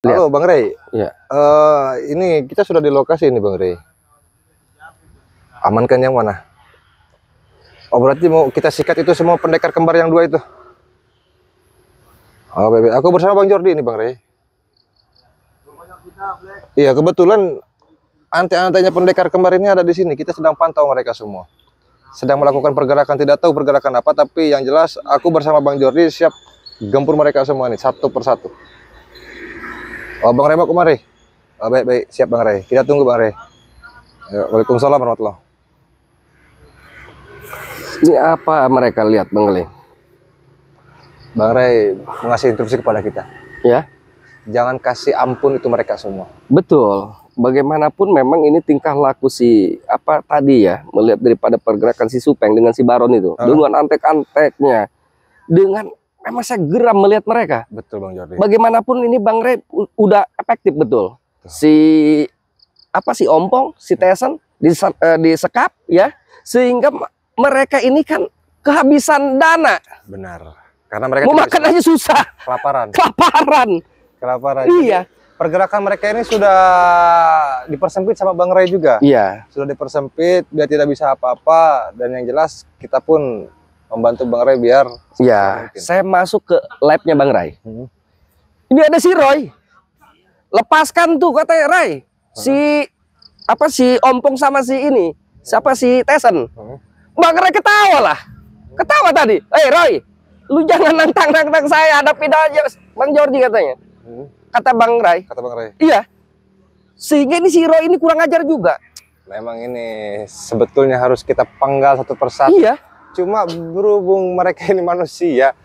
Halo Bang Rey. Ya. Ini kita sudah di lokasi ini Bang Rey. Amankan yang mana? Oh berarti mau kita sikat itu semua pendekar kembar yang dua itu. Oh bebe, aku bersama Bang Jordi ini Bang Rey. Iya kebetulan antek-anteknya pendekar kembar ini ada di sini. Kita sedang pantau mereka semua. Sedang melakukan pergerakan, tidak tahu pergerakan apa, tapi yang jelas aku bersama Bang Jordi siap gempur mereka semua nih satu persatu. Oh Bang Rey mau kemari? Oh, baik siap Bang Rey. Kita tunggu Bang Rey. Waalaikumsalam warahmatullahi. Ini apa mereka lihat Bang Rey? Bang Rey mengasih instruksi kepada kita. Ya. Jangan kasih ampun itu mereka semua. Betul. Bagaimanapun memang ini tingkah laku si apa tadi ya, melihat daripada pergerakan si Supeng dengan si Baron itu, dengan antek-anteknya, dengan memang saya geram melihat mereka. Betul Bang Jordi. Bagaimanapun ini Bang Rey udah efektif betul. Si Ompong, si Tesen disekap ya, sehingga mereka ini kan kehabisan dana. Benar. Karena mereka mau makan aja susah. Kelaparan. Iya. Pergerakan mereka ini sudah dipersempit sama Bang Rey juga. Iya. Sudah dipersempit biar tidak bisa apa-apa, dan yang jelas kita pun membantu Bang Rey biar ya. Saya masuk ke lab-nya Bang Rey. Ini ada si Roy. Lepaskan tuh katanya Ray. Si Ompong sama si ini. Siapa si Tesen. Bang Rey ketawa lah. Ketawa tadi. Roy, lu jangan nantang saya, hadapin aja Bang Jordi katanya. Kata Bang Rey. Iya. Sehingga ini si Roy ini kurang ajar juga. Memang ini sebetulnya harus kita penggal satu persatu. Iya. Cuma berhubung mereka ini manusia,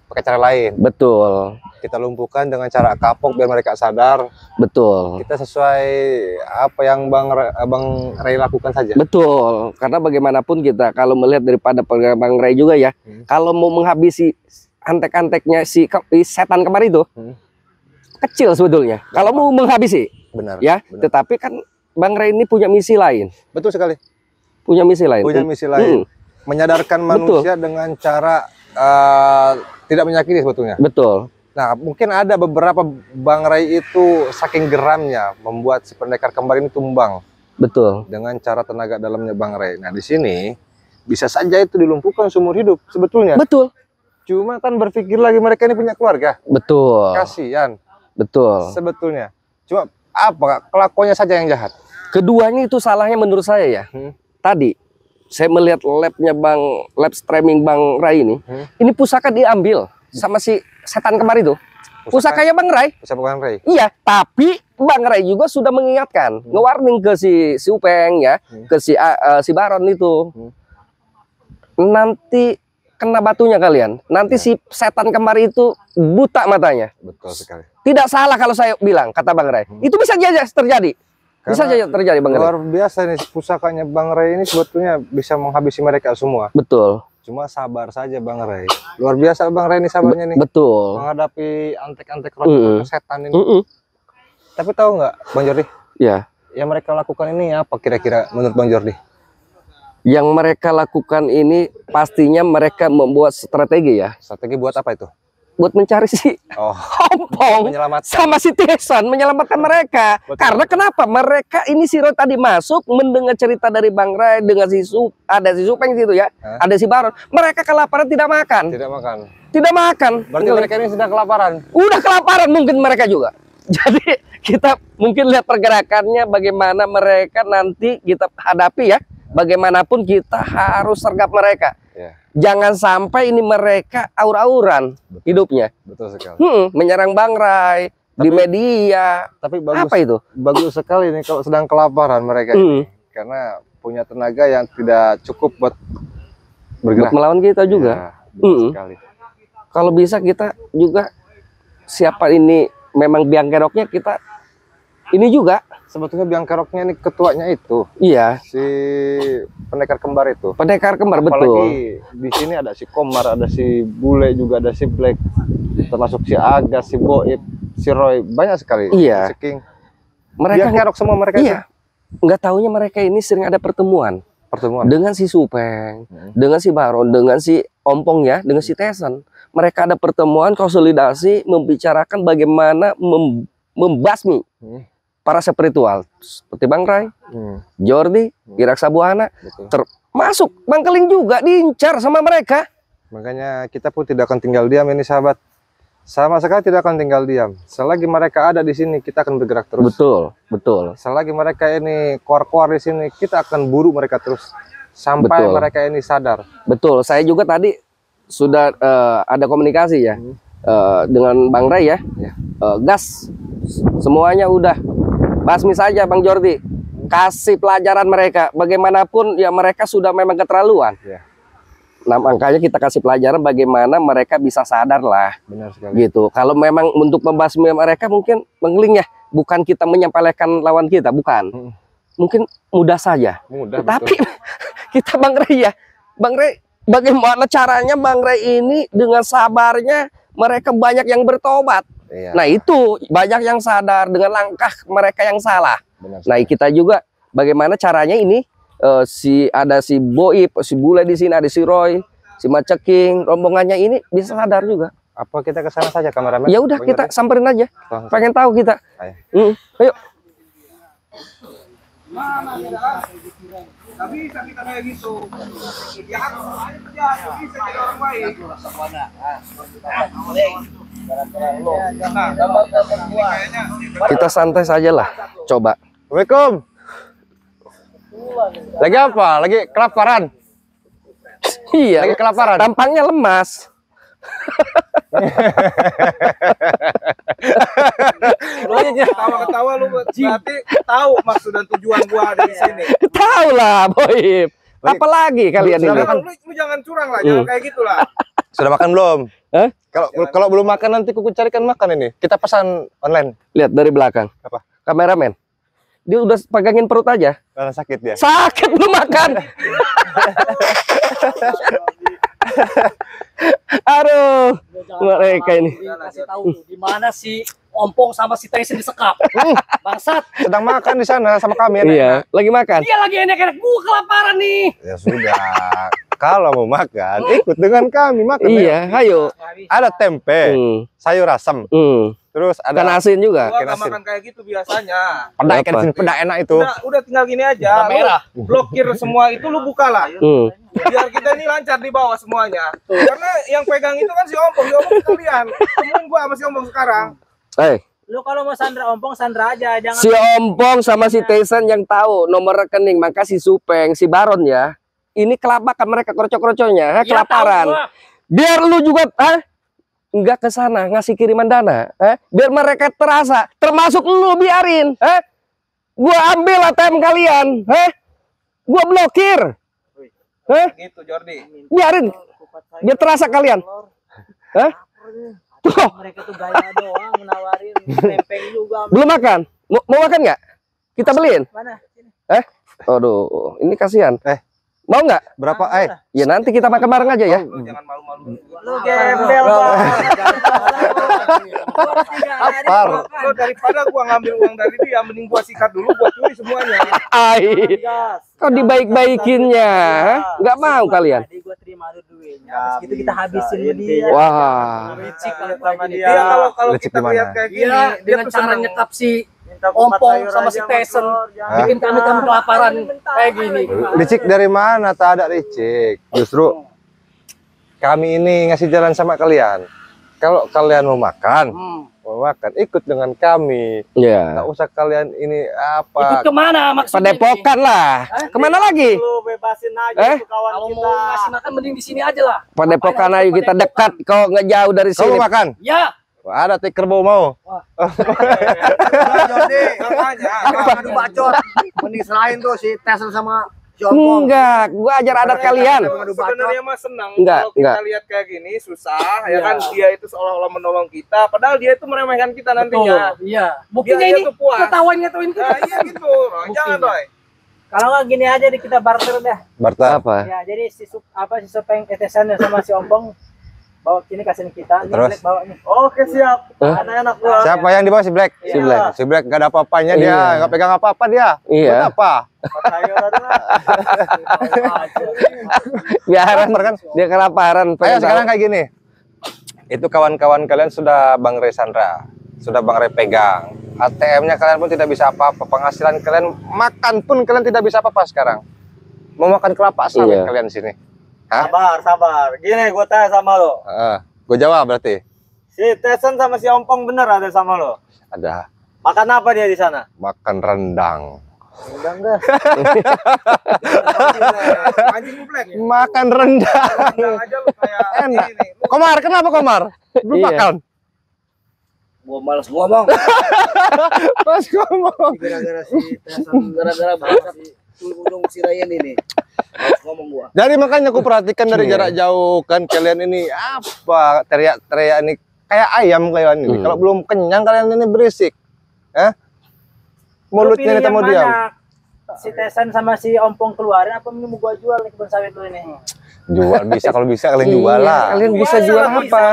pakai cara lain. Betul. Kita lumpuhkan dengan cara kapok biar mereka sadar. Betul. Kita sesuai apa yang Bang Rey lakukan saja. Betul. Karena bagaimanapun kita kalau melihat daripada Bang Rey juga ya, kalau mau menghabisi antek-anteknya si setan kembar itu, kecil sebetulnya. Kalau mau menghabisi. Benar. Ya. Benar. Tetapi kan Bang Rey ini punya misi lain. Betul sekali. Punya misi lain. Menyadarkan manusia dengan cara tidak menyakiti sebetulnya. Betul. Nah, mungkin ada beberapa Bang Rey itu saking geramnya membuat si pendekar kembar ini tumbang. Betul. Dengan cara tenaga dalamnya Bang Rey. Nah, di sini bisa saja itu dilumpuhkan seumur hidup sebetulnya. Betul. Cuma kan berpikir lagi mereka ini punya keluarga. Betul. Kasihan. Betul. Sebetulnya. Cuma apa? Kelakuannya saja yang jahat. Keduanya itu salahnya menurut saya ya. Tadi saya melihat lab streaming Bang Rey ini. Ini pusaka diambil sama si setan kembar itu. Pusakanya Bang Rey. Pusaka Bang Rey. Iya, tapi Bang Rey juga sudah mengingatkan, nge-warning ke si Upeng ya, ke si Baron itu. Nanti kena batunya kalian. Nanti si setan kembar itu buta matanya. Betul sekali. Tidak salah kalau saya bilang, kata Bang Rey. Itu bisa saja terjadi. Bisa saja terjadi Bang Rey. Luar biasa nih pusakanya Bang Rey ini sebetulnya bisa menghabisi mereka semua. Betul. Cuma sabar saja Bang Rey. Luar biasa Bang Rey ini sabarnya nih. Betul. Menghadapi antek-antek roh setan ini. Tapi tahu nggak Bang Jordi? Ya. Yang mereka lakukan ini apa kira-kira menurut Bang Jordi? Yang mereka lakukan ini pastinya mereka membuat strategi ya. Strategi buat apa itu? Buat mencari si Ompong sama si Tesen, menyelamatkan mereka. Betul. Karena kenapa? Mereka ini si Roy tadi masuk mendengar cerita dari Bang Rey dengan ada si Supeng gitu ya, ada si Baron. Mereka kelaparan tidak makan. Tidak makan. Berarti mereka ini sedang kelaparan. Udah kelaparan mungkin mereka juga. Jadi kita mungkin lihat pergerakannya bagaimana mereka nanti kita hadapi ya. Bagaimanapun kita harus sergap mereka. Jangan sampai ini mereka aur-auran hidupnya. Betul sekali. Menyerang Bang Rey di media. Tapi bagus. Apa itu? Bagus sekali nih kalau sedang kelaparan mereka ini. Karena punya tenaga yang tidak cukup buat bergerak. Buat melawan kita juga. Betul sekali. Kalau bisa kita juga siapa ini memang biang keroknya kita ini juga. Sebetulnya biang keroknya ini ketuanya itu. Iya. Si pendekar kembar itu. Pendekar kembar. Apalagi betul. Di sini ada si Komar, ada si Bule juga, ada si Black, termasuk si Aga, si Boib, si Roy, banyak sekali. Iya. Si King. Mereka biang kerok semua mereka. Iya. Nggak taunya mereka ini sering ada pertemuan. Dengan si Supeng, dengan si Baron, dengan si Ompong ya, dengan si Tesen. mereka ada pertemuan konsolidasi membicarakan bagaimana membasmi para spiritual seperti Bang Ray, Jordi, Irak Sabuana, termasuk Bang Keling juga diincar sama mereka. Makanya kita pun tidak akan tinggal diam ini sahabat. Sama sekali tidak akan tinggal diam. Selagi mereka ada di sini, kita akan bergerak terus. Betul, betul. Selagi mereka ini keluar di sini, kita akan buru mereka terus sampai mereka ini sadar. Betul. Saya juga tadi sudah ada komunikasi ya dengan Bang Ray ya. Gas, semuanya udah basmi saja Bang Jordi. Kasih pelajaran mereka. Bagaimanapun ya mereka sudah memang keterlaluan. Nah, makanya kita kasih pelajaran bagaimana mereka bisa sadar lah. Benar sekali. Gitu. Kalau memang untuk membasmi mereka mungkin Keling ya, bukan kita menyepelekan lawan kita, bukan. Mungkin mudah saja. Mudah. Tapi kita Bang Ray ya, Bang Ray, bagaimana caranya Bang Ray ini dengan sabarnya mereka banyak yang bertobat. Nah itu banyak yang sadar dengan langkah mereka yang salah. Nah kita juga bagaimana caranya ini. Ada si Boib, si Bule di sini, ada si Roy, si Maceking, rombongannya ini bisa sadar juga. Apa kita ke sana saja kameramen? Ya udah kita samperin aja. Pengen tahu kita. Ayo. Tapi bisa kita kayak gitu. Ya harus bisa jadi orang baik. Kita santai saja lah. Coba. Assalamualaikum. Lagi apa? Lagi kelaparan? Iya. Lagi kelaparan. Tampangnya lemas. Ketawa-ketawa lu berarti tahu maksud dan tujuan gua ada di sini. Tahu lah, Boib. Apalagi kalian ini? Lu jangan curang lah, jangan kayak gitulah. Sudah makan belum? Kalau belum makan nanti kuku carikan makan ini. Kita pesan online. Lihat dari belakang. Apa? Kameramen. Dia udah pegangin perut aja. Karena sakit dia. Sakit belum makan. Aduh, mereka ini. Kasih tahu di mana si Ompong sama si Tyson disekap. Bangsat. Sedang makan di sana sama kami. Iya, lagi makan. Dia lagi enak-enak, gua kelaparan nih. Ya sudah. Kalau mau makan, ikut dengan kami makan. Iya, ayo. Ada tempe, sayur asam. Terus ada ikan asin juga. Gua nggak makan kayak gitu biasanya. Peda ikan asin, peda enak itu. Udah tinggal gini aja. Merah. Blokir semua itu lu buka lah. Biar kita ini lancar di bawah semuanya. Karena yang pegang itu kan si Ompong sekalian. Temuin gua sama si Ompong sekarang. Lu kalau mau sandra Ompong, sandra aja, jangan. Si Ompong sama si Tyson yang tahu nomor rekening, maka si Supeng, si Baron ya. Ini kelabakan mereka kroco-kroconya, kelaparan. Biar lu juga nggak ke sana ngasih kiriman dana, biar mereka terasa, termasuk lu biarin, gua ambil ATM kalian, gua blokir, Gitu Jordi. biarin, biar terasa kalian, tuh. Mereka tuh gaya doang menawarin tempeng juga. Belum makan, mau makan nggak? Kita beliin. Mana? Aduh, ini kasihan. Mau nggak? Berapa? Ya nanti kita makan bareng aja ya. Lu jangan malu-malu. Lu gembel Apar. Lu daripada gua ngambil uang dari dia, mending gua sikat dulu, gua curi semuanya. Kau dibaik-baikinnya, nggak mau kalian? Tadi gua terima duitnya, habis gitu kita habisin dia. Wah. Licik sama dia. Dia kalau Lecik kita gimana? lihat kayak gini, Iya, dia dengan tuh cara seneng. nyekap si Ompong sama si Tyson, bikin kami kelaparan kayak gini. Licik dari mana? Tak ada licik. Justru kami ini ngasih jalan sama kalian. Kalau kalian mau makan, ikut dengan kami. Ya. Nggak usah kalian ini Ikut apa. kemana maksudnya? Padepokan lah. Kemana lagi? Lu bebasin aja tuh kawan Kalau kita. mau ngasih makan mending di sini aja lah. Padepokan ayo kita dekat. Kau nggak jauh dari Kamu sini. makan? Ya. Wah, ada kerbau mau. Jordi, makanya. Aduh bacot. Mending selain tuh si Tyson sama si Ompong. Enggak, gua ajar adat kalian. Sebenarnya mah senang Enggak, kalau kita enggak. lihat kayak gini susah, ya kan dia itu seolah-olah menolong kita, padahal dia itu meremehkan kita nantinya. Iya. Buktinya Biar dia ini tuh puas. ngetawain kita. Nah, iya gitu, Roy. Jangan Roy. Kalau nggak gini aja deh kita barter dah. Barta. Apa? Ya, jadi si Supeng Tyson sama si Ompong bawa sini kasihin kita. Ini Terus? Black bawa nih. Oke, siap. Anak-anak gua. Siapa yang di bawah si Black? Si Black. Si Black gak ada apa-apanya dia, Iya. nggak pegang apa-apa dia. Iya. Buat apa? Biaran kan dia kelaparan. Ayo sekarang kayak gini. Itu kawan-kawan kalian sudah Bang Ray Sandra, sudah Bang Ray pegang. ATM-nya kalian pun tidak bisa apa-apa, penghasilan kalian makan pun kalian tidak bisa apa-apa sekarang. Mau makan kelapa sawit kalian di sini. Hah? Sabar. Gini gue tanya sama lo. Gue jawab berarti. Si Tyson sama si Ompong bener ada sama lo? Ada. Makan apa dia di sana? Makan rendang. Enggak. Anjing muplek. Makan rendang. Rendang aja lu kayak Enak. ini. Komar, kenapa Komar? Belum Iya. makan. Gua malas ngomong. Mas ngomong. Gara-gara si Tyson, gara-gara baca si ujung si Ryan ini. Malas ngomong gua. Jadi makanya aku perhatikan dari jarak jauh kan kalian ini apa teriak-teriak ini kayak ayam kalian ini. Kalau belum kenyang kalian ini berisik. Mulutnya ini mau diam. Si Tyson sama si Ompong keluarin apa mau gua jual nih kebun sawit lu ini? Jual bisa, kalau bisa kalian jual lah. Kalian bisa jual apa?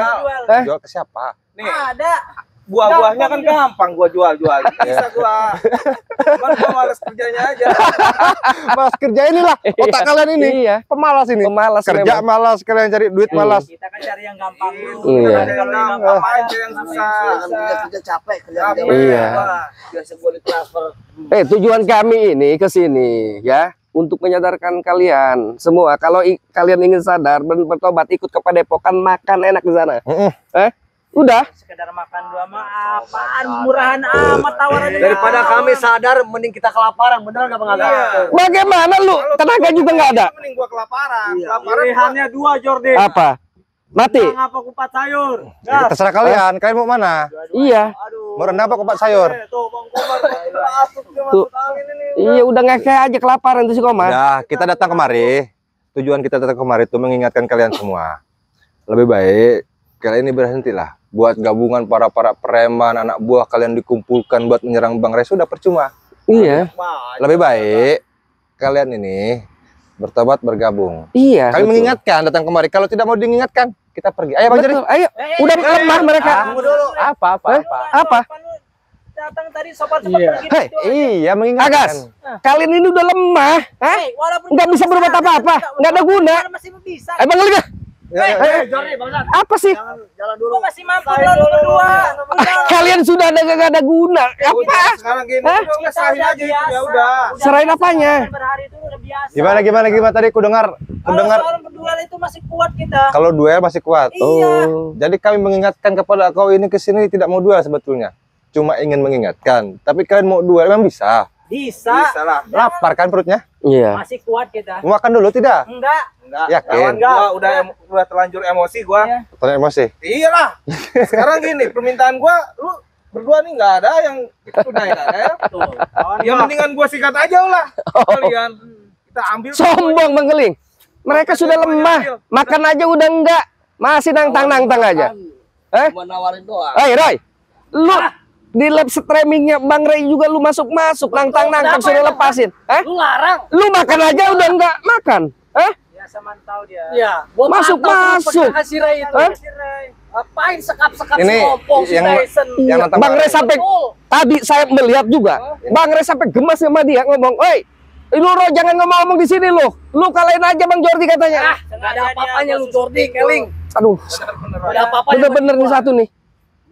Jual ke siapa? Nih, Ada. buah-buahnya kan gampang gua jual-jual. Bisa gua. Cuman gua males kerjanya aja. Mas kerja inilah otak kalian ini. Iya. Pemalas ini. Pemalas Kerja memang. malas, kalian cari duit malas. Kita kan cari yang gampang dulu. Iya. Kalau yang Apa aja yang susah. Kerja capek, kerja Iya. biasa gua ditransfer. Tujuan kami ini ke sini ya untuk menyadarkan kalian semua kalau kalian ingin sadar dan bertobat ikut ke Padepokan, makan enak di sana. Udah. sekedar makan dua mah apaan murahan amat tawarannya. Daripada kami sadar, mending kita kelaparan, bener nggak Bang Aga? Bagaimana lu? Tenaga juga nggak ada. Mending gua kelaparan. Iya. Kelaparan gua. Pilihannya dua, Jordi. Apa? Mati. Ngapa kupat sayur? Ya, terserah kalian. Kalian mau mana? Iya. Aduh. Mau rendang apa kupat sayur? Tuh Bang Komar masuk dia Tuh. masuk angin ini. Iya udah ngekeh aja kelaparan tuh si Komar. Nah, kita datang kemari. Tujuan kita datang kemari itu mengingatkan kalian semua. Lebih baik kalian ini berhentilah buat gabungan para preman, anak buah kalian dikumpulkan buat menyerang Bang Ray, sudah percuma. Iya. Lebih baik kalian ini bertobat bergabung. Iya. Kami betul. mengingatkan datang kemari. Kalau tidak mau diingatkan, kita pergi. Ayo Bang Jari. Betul. Ayo. Udah lemah mereka. Tunggu dulu. Apa? Apa? Datang tadi sopan-sopan pergi Hei, gitu aja. Iya, mengingatkan. Agas, kalian ini udah lemah. Hah? Walaupun Nggak bisa berbuat apa-apa. Nggak ada guna. Masih bisa. Bang Liga. Jordi, Bang Zat. Apa sih? Jalan dulu. Gua masih mampu lo berdua. Kalian sudah nggak ada guna. Udah, Apa? sekarang gini, Hah? udah serahin aja itu ya udah. Serahin apanya? Berhari itu udah biasa. Gimana tadi ku dengar Kalau soal berduel itu masih kuat kita. kalau duel masih kuat. Iya. Jadi kami mengingatkan kepada kau ini ke sini tidak mau duel sebetulnya. Cuma ingin mengingatkan. Tapi kalian mau duel memang bisa. Bisa. Bisa lah. Lapar kan perutnya? Iya. Masih kuat kita. Mau makan dulu tidak? Enggak. Enggak. Yakin? Lawan gua udah terlanjur emosi gua. Iya. Terus emosi. Iyalah. Sekarang gini, permintaan gua lu berdua nih nggak ada yang tunai ada ya. Ya mendingan gua sikat aja lah. Kalian kita ambil Sombong Bang Geling. Mereka sudah lemah. Makan aja udah enggak. Masih nangtang aja. Cuma nawarin doang. Hei Roy, lu di live streamingnya Bang Ray juga lu masuk nangtang suruh lepasin. Lu larang. Lu makan aja udah enggak makan. Biasa mantau dia. Iya. Masuk. Si Ray itu. Hah? Si Ray. Apain sekap-sekap Ini si Ompong, si yang- Tyson. yang nonton Bang Ray sampai Betul. tadi saya melihat juga. Bang Ray sampai gemas sama dia ngomong, "Oi, lu Roy jangan ngomong di sini lu. Lu kalahin aja Bang Jordi katanya." Nggak ada apa-apanya lu Jordi, Keling. Aduh, Nggak ada apa-apanya. bener-bener nih satu nih.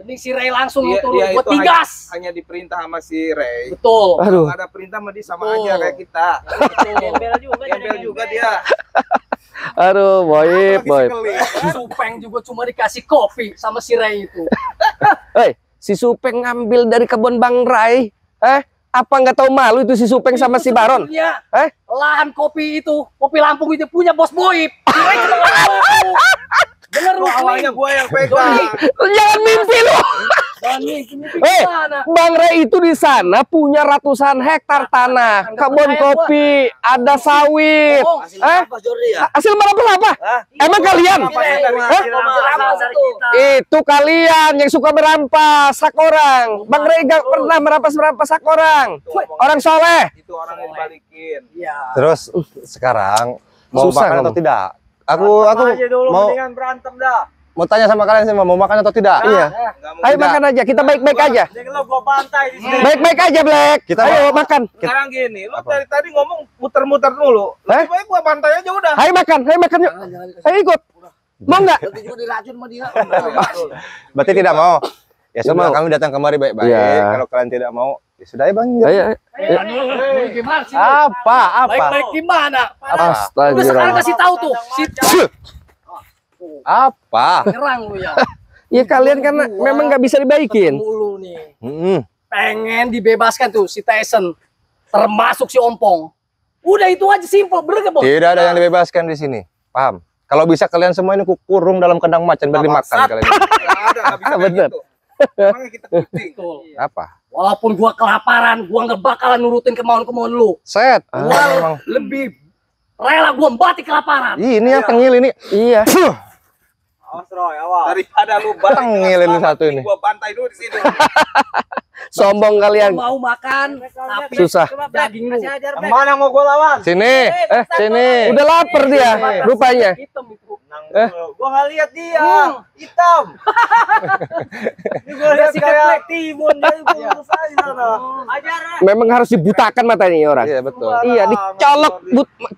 Mending si Ray langsung Dia, turun dia buat itu tigas. hanya diperintah sama si Ray. Betul. Aduh. Kalau ada perintah sama dia sama Betul. aja kayak kita. Gembel juga. Gembel juga dia. Aduh, boy. Supeng juga cuma dikasih kopi sama si Ray itu. Hei, si Supeng ngambil dari kebun Bang Ray. Apa nggak tahu malu itu si Supeng sama si Baron? Sebenarnya Lahan kopi itu, kopi Lampung itu punya Bos Boib. Si Ray cuma nggak tahu. Bener lu, Awalnya Keling. gua yang pegang. Jangan mimpi lu. Dan mimpi Hei, sana. Bang Ray itu di sana punya ratusan hektar tanah, kebun kopi, ada sawit. Apa Jordi ya? Hasil merampas apa? Emang kalian? Itu kalian yang suka merampas hak orang. Bang Ray gak pernah merampas hak orang. Orang soleh. Itu orang yang dibalikin. Terus sekarang mau Susah makan kamu. atau tidak? Aku aja dulu, mau mendingan berantem dah. tanya sama kalian semua mau makan atau tidak? Iya. Nggak mau. Ayo makan aja, kita baik-baik aja. Mending lo gua bantai di sini. Baik-baik aja, Black. Kita Ayo makan. Sekarang gini, lu Apa? dari tadi ngomong muter-muter dulu. Lebih baik gua pantai aja udah. Ayo makan yuk. Ayo ikut. Mau nggak? Nanti juga diracun sama dia. Berarti tidak mau. Ya Nggak sudah, mau. kami datang kemari baik-baik. Iya. Kalau kalian tidak mau, ya sudah ya Bang. Ayo. Gimana sih? Apa? Baik-baik gimana? Udah sekarang Astagfirullah. kasih tahu tuh. Si Apa? nyerang lu ya. Ya kalian karena memang nggak bisa dibaikin. Mulu nih. Pengen dibebaskan tuh si Tyson, termasuk si Ompong. Udah itu aja simpel, bener gak Bos? Tidak ada yang dibebaskan di sini. Paham? Kalau bisa kalian semua ini kukurung dalam kandang macan biar dimakan kalian. Nggak ada, nggak bisa kayak Bener. gitu. Emangnya kita kucing. Apa? Walaupun gua kelaparan, gua nggak bakalan nurutin kemauan-kemauan lu. Set. Gua Memang. lebih rela gua mati kelaparan. Ini yang tengil ini. Iya. Awas Roy, awas. Daripada lu balik Tengil ini satu ini. gua bantai dulu di sini. Sombong kalian. Mau makan, tapi Susah. daging lu. Yang mana mau gua lawan? Sini. Sini. Udah lapar dia rupanya. Hitam itu. Gua nggak lihat dia. Hitam. Ini gua lihat kayak timun dia bungkus aja sana. Ajar. Memang harus dibutakan matanya ini orang. Iya betul. Iya, dicolok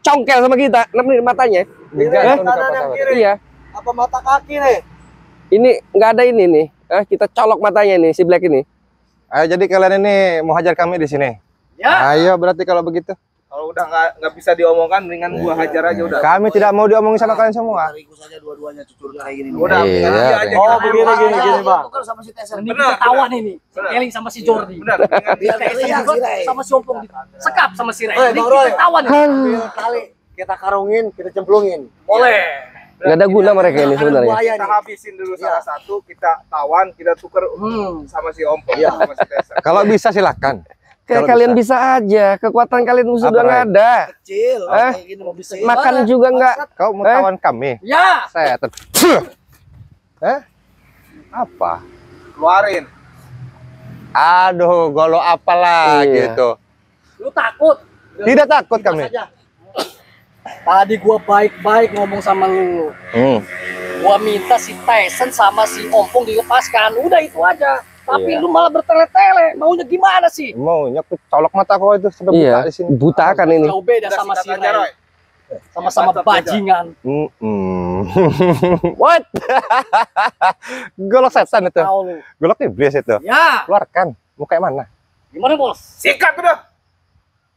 congkel sama kita. Namanya matanya. Enggak, Kanan yang kiri. Iya. Apa mata kaki nih? Ini nggak ada ini nih. Kita colok matanya nih si Black ini. Ayo jadi kalian ini mau hajar kami di sini. Ya, Ayo berarti kalau begitu. kalau udah nggak bisa diomongkan, mendingan gua hajar aja udah. Kami tidak mau diomongin sama kalian semua. Tariku saja dua-duanya cucurnya kayak gini. Udah, Iya, tinggal dia aja. iya. Oh, Kita begini, aja. gini, Bang. Bukan sama si Tyson. Ini Kita tawan ini. Si Benar. Kelly sama si Jordi. Benar, mendingan Biar dia- kelihatan si Ray. Sama si Ompong. Sekap sama si Ray. Eh, Jadi Bang Roy. kita tawan. Ambil tali, kita karungin, kita cemplungin. Boleh. Nggak ada guna mereka ini sebenarnya. Kita habisin dulu salah satu, kita tawan, kita tuker sama si Ompong, sama si Tyson. Kalau bisa silakan. Kayak Kalau kalian bisa aja. Kekuatan kalian sudah Apa, nggak Ray? ada. Kecil, Eh, kayak gini mau bisa. Makan juga nggak. Kau mau tawan kami? Ya. Set. Apa? Keluarin. Aduh, golo apalah Iya. gitu. Lu takut. Tidak takut kami. Tadi gua baik-baik ngomong sama lu. Gua minta si Tyson sama si Ompong dilepaskan. Udah itu aja. Tapi Iya. lu malah bertele-tele. Maunya gimana sih? Maunya aku colok mata kau itu sudah buka Iya. di sini. Butakan ini. Jauh beda Udah sama si singkat aja, Ray. Roy. Sama-sama Mantap, bajingan. What? Golok setan itu. Tahu lu. Golok iblis itu. Ya. Keluarkan. Mau kayak mana? Gimana, Bos? Sikat udah.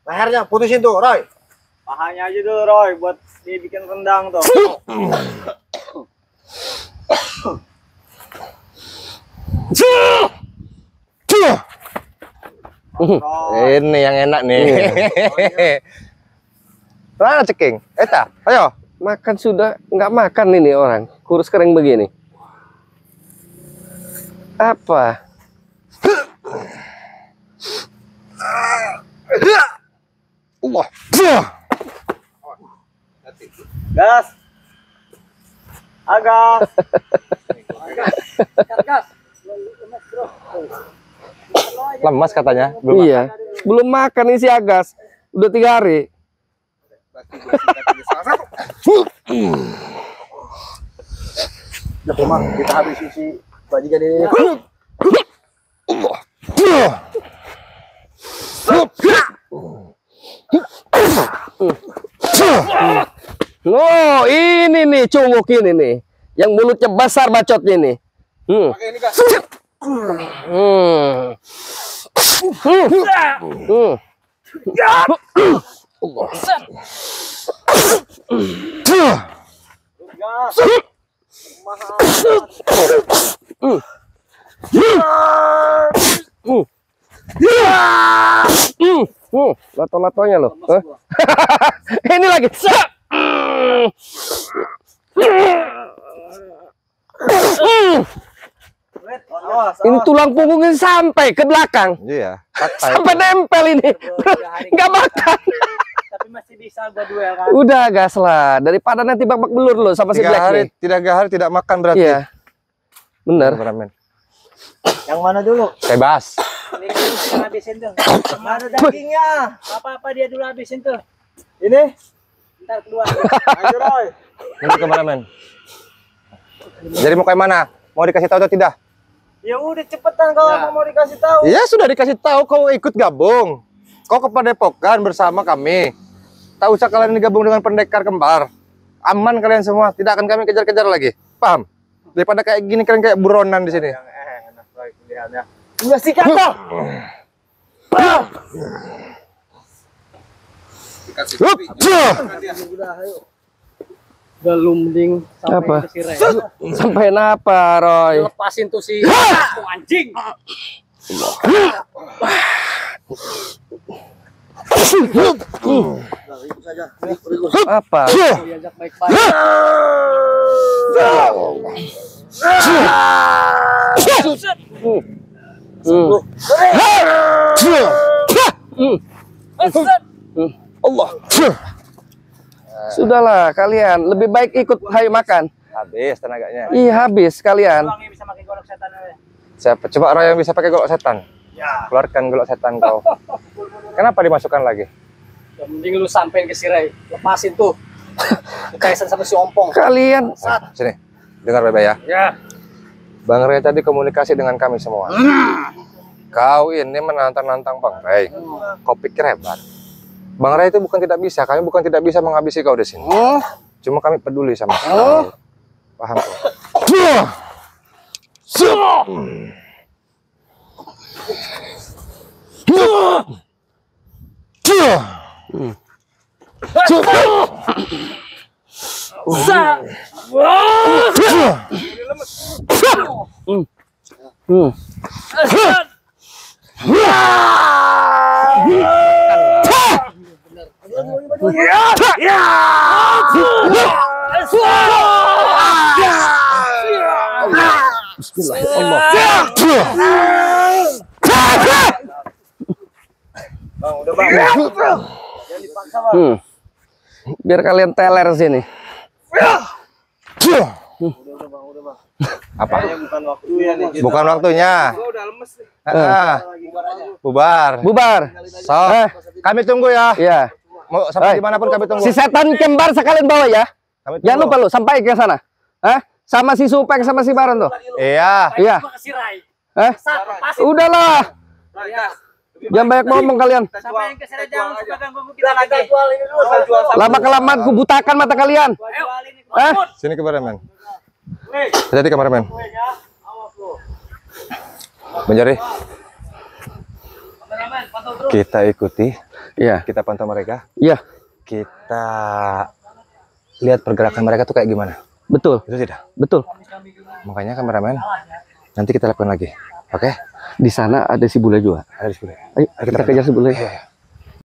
Lehernya putusin tuh, Roy. Pahanya aja dulu, Roy, buat dibikin rendang tuh. Ini yang enak nih. Mana ceking? Eta, ayo. Makan sudah nggak makan ini orang. Kurus kering begini. Apa? Allah. Gas. Agak. Gas. Lemas katanya. Belum Iya. Belum makan isi Agas. Udah 3 hari. Udah memang kita habis isi bajingan ini. Oh, ini nih cunguk ini nih. Yang mulutnya besar bacotnya ini. Pakai ini, Gas. Lato-latonya loh. Ini lagi. Awas, Ini tulang punggungnya sampai ke belakang. Iya. Patah Sampai itu. nempel ini. Nggak makan. tapi masih bisa gua duel kan. Udah gas lah. Daripada nanti babak belur loh sama si 3 Black hari, nih. 3 hari tidak makan berarti. Iya. Bener. Kameramen. Yang mana dulu? Bebas. Ini kita habisin tuh. Mana dagingnya? Apa-apa dia dulu habisin tuh. Ini? Ntar kedua. Ayo, Roy. Nanti kameramen. Jadi mau kayak mana? Mau dikasih tahu atau tidak? Ya udah cepetan kalau mau dikasih tahu. Iya sudah dikasih tahu kau ikut gabung. Kau ke Padepokan bersama kami. Tak usah kalian gabung dengan pendekar kembar. aman kalian semua. Tidak akan kami kejar-kejar lagi. Paham? Daripada kayak gini kalian kayak buronan di sini. Enggak sih kata. Udah lu mending Apa? sampai ke si Ray. Sampai apa, Roy? Lepasin tuh si anjing. Apa? Diajak baik-baik. Allah. Sudahlah kalian, lebih baik ikut Hayu makan. Habis tenaganya. Ih, habis kalian. Yang bisa pakai golok setan. Siapa? Coba orang yang bisa pakai golok setan. Keluarkan golok setan kau. Kenapa dimasukkan lagi? Ya mending lu sampein ke si Ray. Lepasin tuh. Si Tyson sama si Ompong. Kalian Sini, dengar baik-baik ya. Ya. Bang Ray tadi komunikasi dengan kami semua. Kau ini menantang-nantang Bang Ray. Kau pikir hebat. Bang Ray itu bukan tidak bisa. Kami bukan tidak bisa menghabisi kau di sini. Cuma kami peduli sama kau. Paham kau? biar kalian teler sini. Apa? Bukan waktunya nih. Bukan waktunya. Gua udah lemes nih. Bubar. Bubar. So, kami tunggu ya. Ya. Mau sampai dimanapun kami tunggu. Si setan kembar sekalian bawa ya. Kami tunggu. Jangan lupa lu sampai ke sana. Hah? Sama si Supeng sama si Baron tuh. Iya. Iya. Ke si Ray. Eh? Udahlah. Jangan banyak ngomong kalian. Sampai ke sana jangan suka ganggu kita lagi. Jual ini dulu. Lama kelamaan ku butakan mata kalian. Eh? Sini kameramen. Jadi kameramen. Menjadi. Kita ikuti. Iya. Kita pantau mereka. Iya. Kita lihat pergerakan mereka tuh kayak gimana. Betul. Itu tidak. Betul. Makanya kameramen. Nanti kita lakukan lagi. Oke? Di sana ada si bule juga. Ada di sini. Ayo kita kejar si bule. Iya.